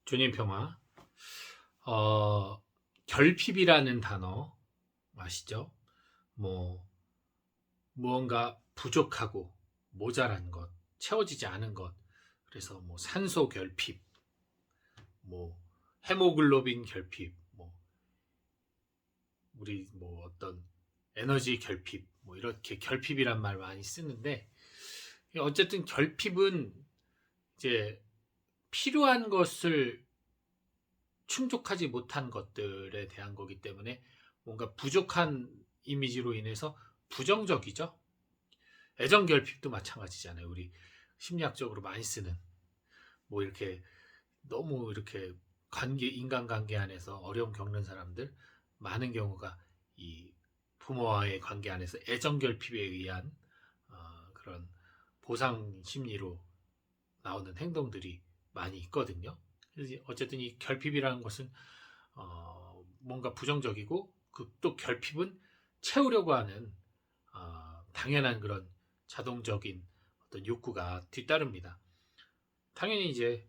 주님 평화. 결핍이라는 단어 아시죠? 무언가 부족하고 모자란 것, 채워지지 않은 것. 그래서 산소 결핍, 헤모글로빈 결핍, 우리 어떤 에너지 결핍, 이렇게 결핍이란 말 많이 쓰는데, 어쨌든 결핍은 이제 필요한 것을 충족하지 못한 것들에 대한 거기 때문에 뭔가 부족한 이미지로 인해서 부정적이죠. 애정 결핍도 마찬가지잖아요. 우리 심리학적으로 많이 쓰는 이렇게 너무 이렇게 인간관계 안에서 어려움 겪는 사람들 많은 경우가 이 부모와의 관계 안에서 애정 결핍에 의한 그런 보상 심리로 나오는 행동들이 많이 있거든요. 어쨌든 이 결핍이라는 것은 뭔가 부정적이고 또 결핍은 채우려고 하는 당연한 그런 자동적인 어떤 욕구가 뒤따릅니다. 당연히 이제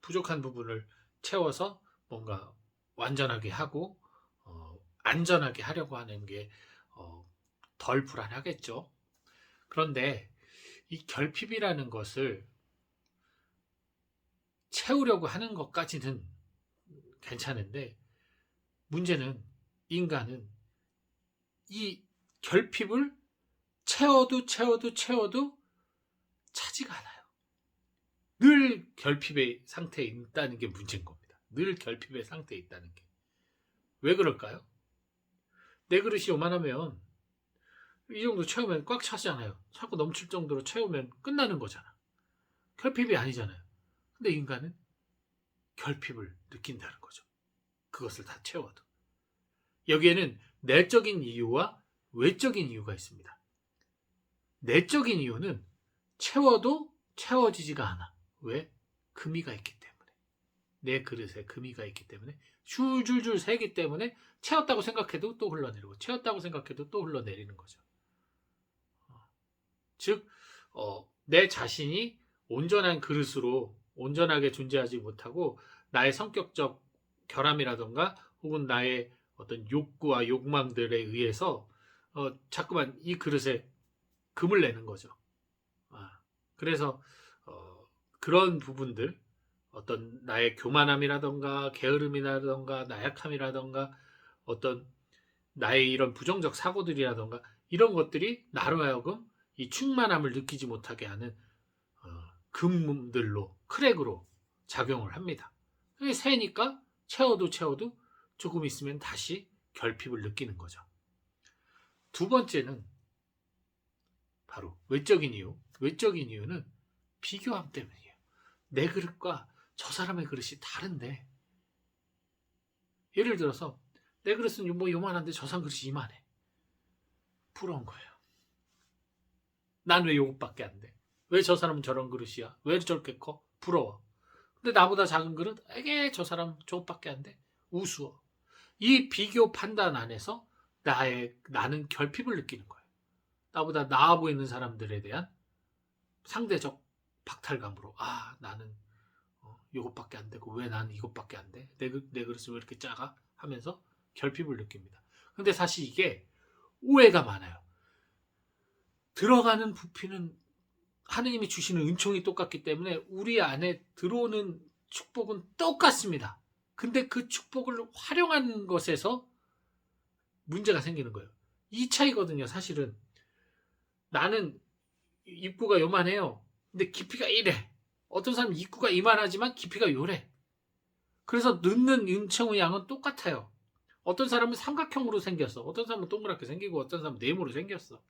부족한 부분을 채워서 뭔가 완전하게 하고 안전하게 하려고 하는 게 덜 불안하겠죠. 그런데 이 결핍이라는 것을 채우려고 하는 것까지는 괜찮은데, 문제는 인간은 이 결핍을 채워도 차지가 않아요. 늘 결핍의 상태에 있다는 게 문제인 겁니다. 늘 결핍의 상태에 있다는 게. 왜 그럴까요? 내 그릇이 요만하면 이 정도 채우면 꽉 차잖아요. 차고 넘칠 정도로 채우면 끝나는 거잖아. 결핍이 아니잖아요. 근데 인간은 결핍을 느낀다는 거죠. 그것을 다 채워도. 여기에는 내적인 이유와 외적인 이유가 있습니다. 내적인 이유는 채워도 채워지지가 않아. 왜? 금이가 있기 때문에. 내 그릇에 금이가 있기 때문에, 줄줄줄 새기 때문에 채웠다고 생각해도 또 흘러내리고, 채웠다고 생각해도 또 흘러내리는 거죠. 즉, 내 자신이 온전한 그릇으로 온전하게 존재하지 못하고, 나의 성격적 결함이라던가 혹은 나의 어떤 욕구와 욕망들에 의해서 자꾸만 이 그릇에 금을 내는 거죠. 그래서 그런 부분들, 어떤 나의 교만함이라던가 게으름이라던가 나약함이라던가 어떤 나의 이런 부정적 사고들이라던가 이런 것들이 나로 하여금 이 충만함을 느끼지 못하게 하는 금들로, 크랙으로 작용을 합니다. 새니까 채워도 조금 있으면 다시 결핍을 느끼는 거죠. 두 번째는 바로 외적인 이유. 외적인 이유는 비교함 때문이에요. 내 그릇과 저 사람의 그릇이 다른데, 예를 들어서 내 그릇은 요만한데 저 사람 그릇이 이만해. 부러운 거예요. 난 왜 요것밖에 안 돼? 왜 저 사람은 저런 그릇이야? 왜 저렇게 커? 부러워. 근데 나보다 작은 그릇? 에게 저 사람 저것밖에 안 돼? 우스워. 이 비교 판단 안에서 나는 결핍을 느끼는 거예요. 나보다 나아 보이는 사람들에 대한 상대적 박탈감으로, 나는 이것밖에 안 되고 왜 나는 이것밖에 안 돼? 내 그릇은 왜 이렇게 작아? 하면서 결핍을 느낍니다. 근데 사실 이게 오해가 많아요. 들어가는 부피는 하느님이 주시는 은총이 똑같기 때문에 우리 안에 들어오는 축복은 똑같습니다. 근데 그 축복을 활용하는 것에서 문제가 생기는 거예요. 이 차이거든요. 사실은 나는 입구가 요만해요. 근데 깊이가 이래. 어떤 사람은 입구가 이만하지만 깊이가 요래. 그래서 넣는 은총의 양은 똑같아요. 어떤 사람은 삼각형으로 생겼어. 어떤 사람은 동그랗게 생기고 어떤 사람은 네모로 생겼어.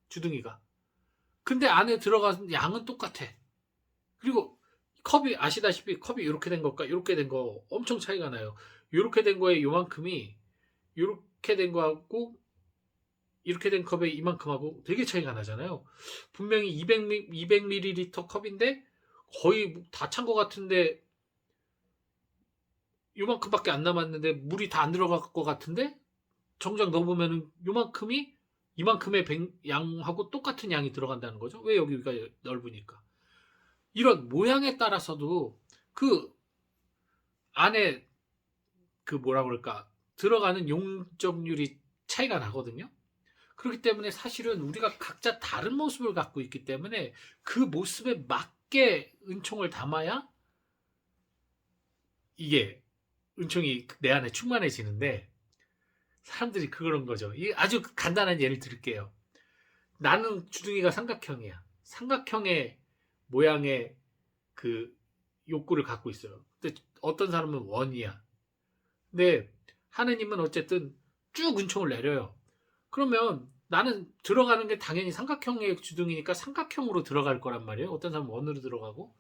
주둥이가. 근데 안에 들어가는 양은 똑같아. 그리고 컵이, 아시다시피 컵이 이렇게 된 것과 이렇게 된 거 엄청 차이가 나요. 이렇게 된 거에 요만큼이 이렇게 된 거하고 이렇게 된 컵에 이만큼하고 되게 차이가 나잖아요. 분명히 200ml 컵인데 거의 다 찬 것 같은데 요만큼밖에 안 남았는데 물이 다 안 들어갈 것 같은데 정작 넣어보면 요만큼이 이만큼의 양하고 똑같은 양이 들어간다는 거죠. 왜 여기가 넓으니까. 이런 모양에 따라서도 그 안에 그 뭐라 그럴까 들어가는 용적률이 차이가 나거든요. 그렇기 때문에 사실은 우리가 각자 다른 모습을 갖고 있기 때문에 그 모습에 맞게 은총을 담아야 이게 은총이 내 안에 충만해지는데 사람들이 그런 거죠. 이 아주 간단한 예를 들을게요. 나는 주둥이가 삼각형이야. 삼각형의 모양의 그 욕구를 갖고 있어요. 근데 어떤 사람은 원이야. 근데 하느님은 어쨌든 쭉 은총을 내려요. 그러면 나는 들어가는 게 당연히 삼각형의 주둥이니까 삼각형으로 들어갈 거란 말이에요. 어떤 사람은 원으로 들어가고.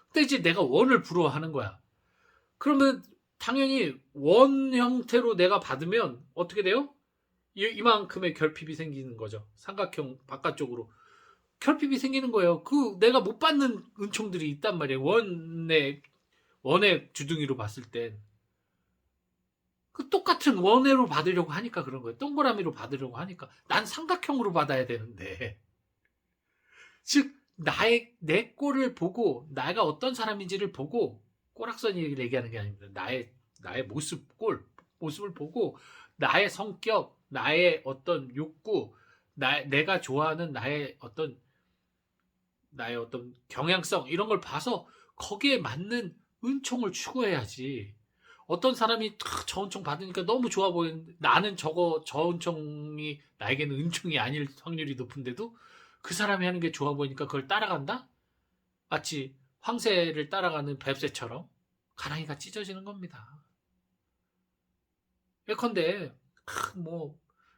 근데 이제 내가 원을 부러워하는 거야. 그러면 당연히 원 형태로 내가 받으면 어떻게 돼요? 이만큼의 결핍이 생기는 거죠. 삼각형 바깥쪽으로. 결핍이 생기는 거예요. 그 내가 못 받는 은총들이 있단 말이에요. 원의 주둥이로 봤을 땐. 그 똑같은 원회로 받으려고 하니까 그런 거예요. 동그라미로 받으려고 하니까. 난 삼각형으로 받아야 되는데. 즉, 내 꼴을 보고, 나가 어떤 사람인지를 보고, 꼬락선이 얘기하는 게 아닙니다. 나의 모습을 보고, 나의 성격, 나의 어떤 욕구, 내가 좋아하는 나의 어떤 경향성, 이런 걸 봐서 거기에 맞는 은총을 추구해야지. 어떤 사람이 저 은총 받으니까 너무 좋아 보이는데 나는 저 은총이 나에게는 은총이 아닐 확률이 높은데도 그 사람이 하는 게 좋아 보이니까 그걸 따라간다? 마치 황새를 따라가는 뱁새처럼 가랑이가 찢어지는 겁니다. 예컨대 뭐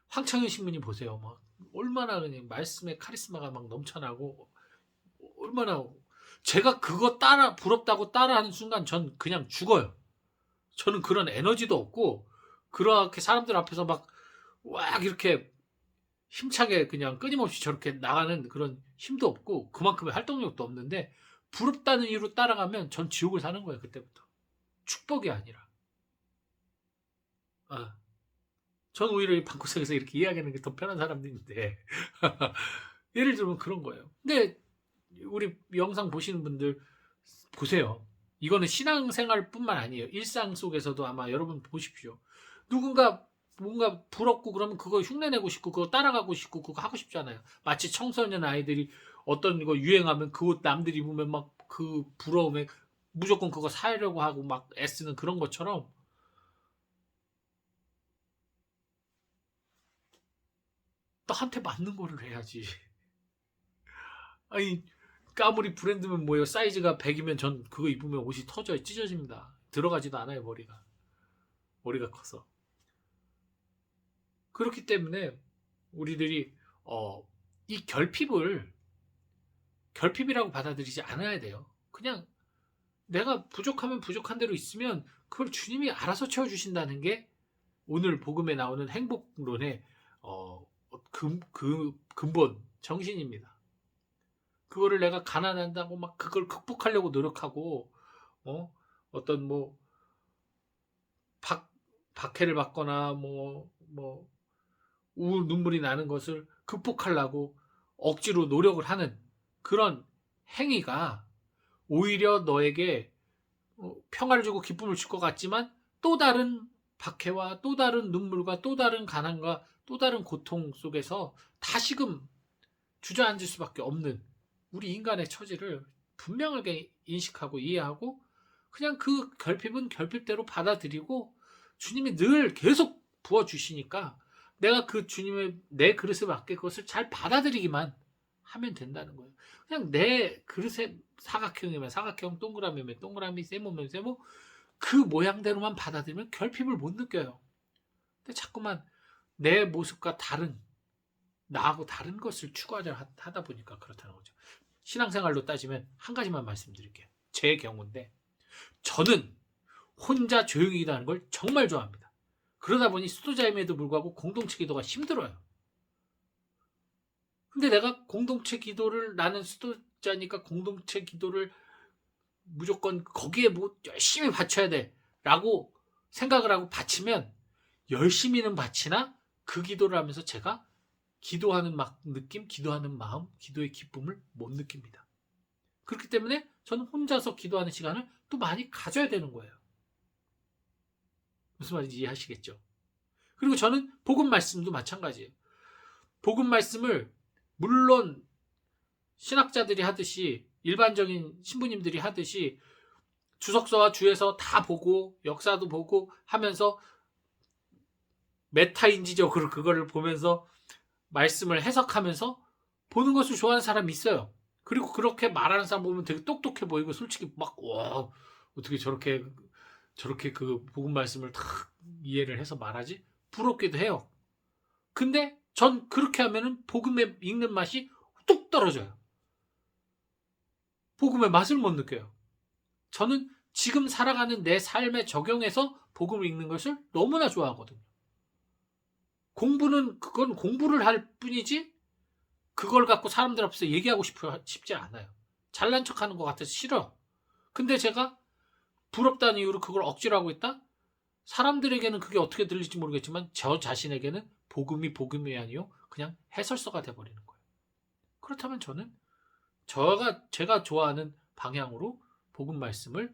황창현 신부님 보세요. 막 얼마나 그냥 말씀에 카리스마가 막 넘쳐나고 얼마나 제가 그거 부럽다고 따라하는 순간 전 그냥 죽어요. 저는 그런 에너지도 없고 그렇게 사람들 앞에서 막 이렇게 힘차게 그냥 끊임없이 저렇게 나가는 그런 힘도 없고 그만큼의 활동력도 없는데 부럽다는 이유로 따라가면 전 지옥을 사는 거예요. 그때부터. 축복이 아니라. 전 오히려 이 방구석에서 이렇게 이야기하는 게 더 편한 사람들인데 예를 들면 그런 거예요. 근데 우리 영상 보시는 분들 보세요. 이거는 신앙생활뿐만 아니에요. 일상 속에서도 아마 여러분 보십시오. 누군가 뭔가 부럽고 그러면 그거 흉내내고 싶고 그거 따라가고 싶고 그거 하고 싶잖아요. 마치 청소년 아이들이 어떤 거 유행하면 그 옷 남들이 입으면 막 그 부러움에 무조건 그거 사려고 하고 막 애쓰는 그런 것처럼 나한테 맞는 거를 해야지. 아니 아무리 브랜드면 뭐예요. 사이즈가 100이면 전 그거 입으면 옷이 터져요. 찢어집니다. 들어가지도 않아요. 머리가 커서. 그렇기 때문에 우리들이 이 결핍이라고 받아들이지 않아야 돼요. 그냥 내가 부족하면 부족한 대로 있으면 그걸 주님이 알아서 채워주신다는 게 오늘 복음에 나오는 행복론의 근본 정신입니다. 그거를 내가 가난한다고 막 그걸 극복하려고 노력하고 어떤 뭐 박해를 받거나 뭐 눈물이 나는 것을 극복하려고 억지로 노력을 하는 그런 행위가 오히려 너에게 평화를 주고 기쁨을 줄 것 같지만 또 다른 박해와 또 다른 눈물과 또 다른 가난과 또 다른 고통 속에서 다시금 주저앉을 수밖에 없는 우리 인간의 처지를 분명하게 인식하고 이해하고 그냥 그 결핍은 결핍대로 받아들이고 주님이 늘 계속 부어주시니까 내가 그 주님의 내 그릇에 맞게 그것을 잘 받아들이기만 하면 된다는 거예요. 그냥 내 그릇에 사각형이면 사각형, 동그라미면 동그라미, 세모면 세모 그 모양대로만 받아들이면 결핍을 못 느껴요. 근데 자꾸만 내 모습과 나하고 다른 것을 추구하자 하다 보니까 그렇다는 거죠. 신앙생활로 따지면 한 가지만 말씀드릴게요. 제 경우인데 저는 혼자 조용히 기도하는 걸 정말 좋아합니다. 그러다 보니 수도자임에도 불구하고 공동체 기도가 힘들어요. 근데 내가 공동체 기도를 나는 수도자니까 공동체 기도를 무조건 거기에 뭐 열심히 바쳐야 돼라고 생각을 하고 바치면 열심히는 바치나 그 기도를 하면서 제가 기도하는 느낌, 기도하는 마음, 기도의 기쁨을 못 느낍니다. 그렇기 때문에 저는 혼자서 기도하는 시간을 또 많이 가져야 되는 거예요. 무슨 말인지 이해하시겠죠? 그리고 저는 복음 말씀도 마찬가지예요. 복음 말씀을 물론 신학자들이 하듯이 일반적인 신부님들이 하듯이 주석서와 주에서 다 보고 역사도 보고 하면서 메타인지적으로 그거를 보면서 말씀을 해석하면서 보는 것을 좋아하는 사람이 있어요. 그리고 그렇게 말하는 사람 보면 되게 똑똑해 보이고 솔직히 막 와 어떻게 저렇게 그 복음 말씀을 다 이해를 해서 말하지? 부럽기도 해요. 근데 전 그렇게 하면은 복음에 읽는 맛이 뚝 떨어져요. 복음의 맛을 못 느껴요. 저는 지금 살아가는 내 삶에 적용해서 복음을 읽는 것을 너무나 좋아하거든요. 공부는 그건 공부를 할 뿐이지 그걸 갖고 사람들 앞에서 얘기하고 싶지 않아요. 잘난 척하는 것 같아서 싫어. 근데 제가 부럽다는 이유로 그걸 억지로 하고 있다? 사람들에게는 그게 어떻게 들릴지 모르겠지만 저 자신에게는 복음이 아니요 그냥 해설서가 돼버리는 거예요. 그렇다면 저는 제가 좋아하는 방향으로 복음 말씀을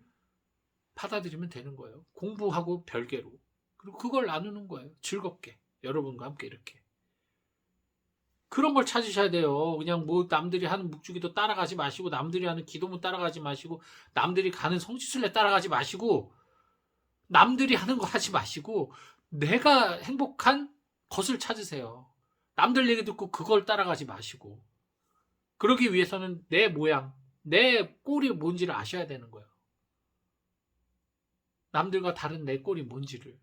받아들이면 되는 거예요. 공부하고 별개로. 그리고 그걸 나누는 거예요. 즐겁게. 여러분과 함께 이렇게. 그런 걸 찾으셔야 돼요. 그냥 뭐 남들이 하는 묵주기도 따라가지 마시고 남들이 하는 기도문 따라가지 마시고 남들이 가는 성지순례 따라가지 마시고 남들이 하는 거 하지 마시고 내가 행복한 것을 찾으세요. 남들 얘기 듣고 그걸 따라가지 마시고 그러기 위해서는 내 모양, 내 꼴이 뭔지를 아셔야 되는 거예요. 남들과 다른 내 꼴이 뭔지를.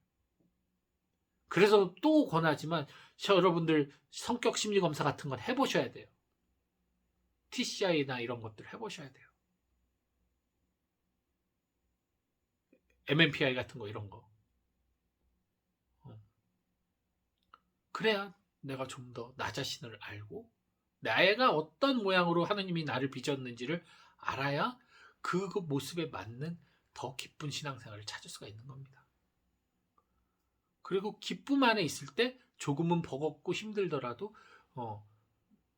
그래서 또 권하지만 여러분들 성격 심리 검사 같은 건 해보셔야 돼요. TCI나 이런 것들 해보셔야 돼요. MMPI 같은 거 이런 거. 그래야 내가 좀 더 나 자신을 알고 나가 어떤 모양으로 하느님이 나를 빚었는지를 알아야 그 모습에 맞는 더 기쁜 신앙생활을 찾을 수가 있는 겁니다. 그리고 기쁨 안에 있을 때 조금은 버겁고 힘들더라도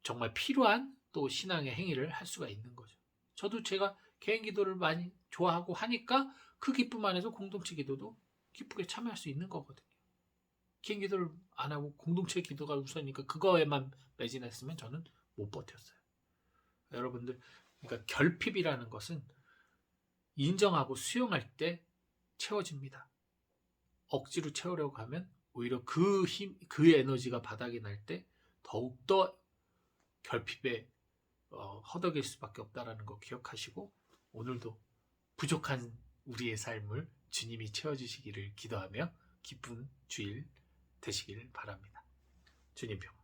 정말 필요한 또 신앙의 행위를 할 수가 있는 거죠. 저도 제가 개인 기도를 많이 좋아하고 하니까 그 기쁨 안에서 공동체 기도도 기쁘게 참여할 수 있는 거거든요. 개인 기도를 안 하고 공동체 기도가 우선이니까 그거에만 매진했으면 저는 못 버텼어요. 여러분들, 그러니까 결핍이라는 것은 인정하고 수용할 때 채워집니다. 억지로 채우려고 하면 오히려 그 에너지가 바닥이 날 때 더욱더 결핍에 허덕일 수밖에 없다는 거 기억하시고 오늘도 부족한 우리의 삶을 주님이 채워주시기를 기도하며 기쁜 주일 되시길 바랍니다. 주님 평